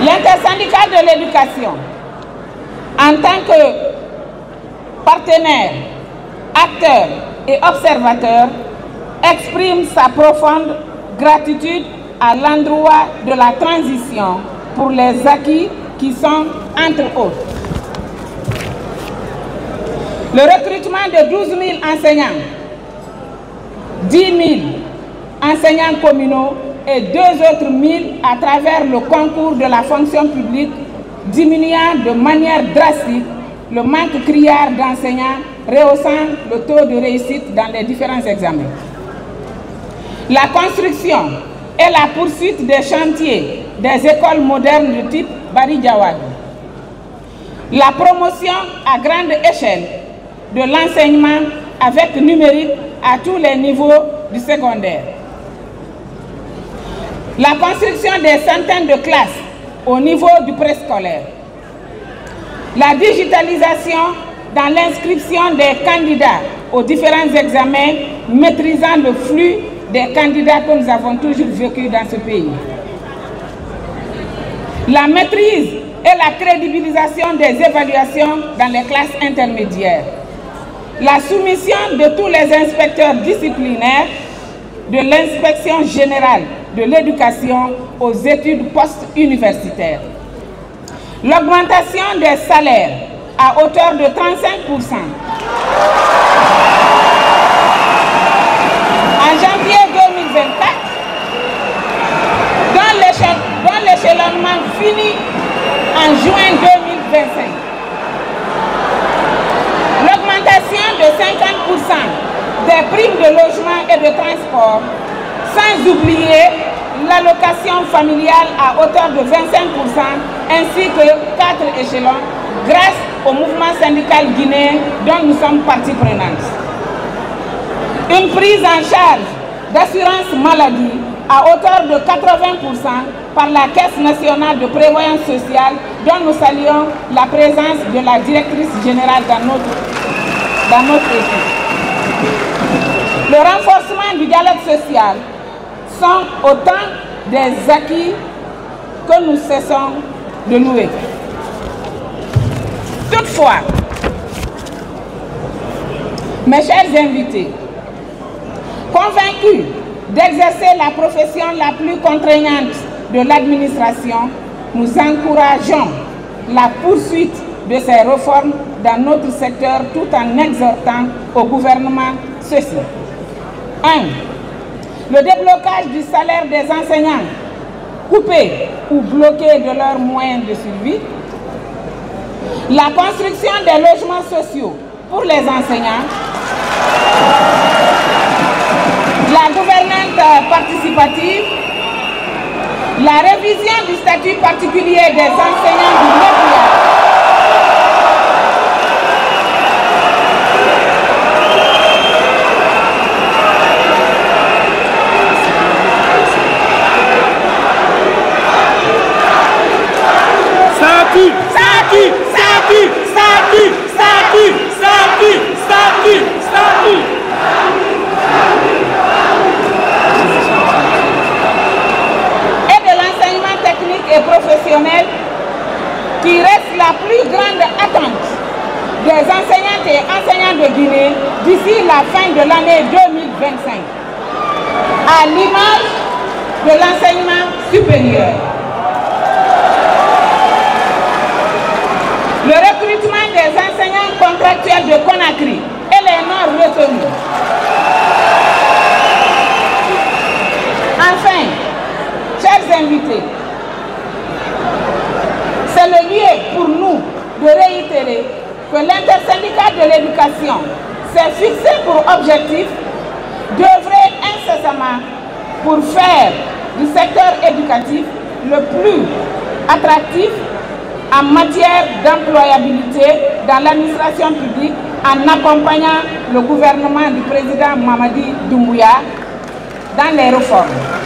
L'intersyndical de l'éducation, en tant que partenaire, acteur et observateur, exprime sa profonde gratitude à l'endroit de la transition pour les acquis qui sont, entre autres, le recrutement de 12 000 enseignants, 10 000 enseignants communaux et 2 autres 1000 à travers le concours de la fonction publique, diminuant de manière drastique le manque criard d'enseignants, rehaussant le taux de réussite dans les différents examens. La construction et la poursuite des chantiers des écoles modernes de type Bari Diawad. La promotion à grande échelle de l'enseignement avec numérique à tous les niveaux du secondaire. La construction des centaines de classes au niveau du préscolaire. La digitalisation dans l'inscription des candidats aux différents examens, maîtrisant le flux des candidats que nous avons toujours vécu dans ce pays. La maîtrise et la crédibilisation des évaluations dans les classes intermédiaires. La soumission de tous les inspecteurs disciplinaires de l'inspection générale de l'éducation aux études post-universitaires. L'augmentation des salaires à hauteur de 35%. En janvier 2024, dont l'échelonnement finit en juin 2025. L'augmentation de 50% des primes de logement et de transport, sans oublier l'allocation familiale à hauteur de 25%, ainsi que 4 échelons, grâce au mouvement syndical guinéen dont nous sommes partie prenante. Une prise en charge d'assurance maladie à hauteur de 80% par la Caisse nationale de prévoyance sociale, dont nous saluons la présence de la directrice générale dans notre équipe. Le renforcement du dialogue social sont autant des acquis que nous cessons de louer. Toutefois, mes chers invités, convaincus d'exercer la profession la plus contraignante de l'administration, nous encourageons la poursuite de ces réformes dans notre secteur tout en exhortant au gouvernement ceci. 1. Le déblocage du salaire des enseignants, coupés ou bloqués de leurs moyens de survie. La construction des logements sociaux pour les enseignants. La gouvernance participative. La révision du statut particulier des enseignants du média. Et de l'enseignement technique et professionnel qui reste la plus grande attente des enseignantes et enseignants de Guinée d'ici la fin de l'année 2025, à l'image de l'enseignement supérieur. Le recrutement des enseignants contractuels de Conakry et les non retenus. Enfin, chers invités, c'est le lieu pour nous de réitérer que l'intersyndical de l'éducation s'est fixé pour objectif d'œuvrer incessamment pour faire du secteur éducatif le plus attractif en matière d'employabilité dans l'administration publique en accompagnant le gouvernement du président Mamadi Doumbouya dans les réformes.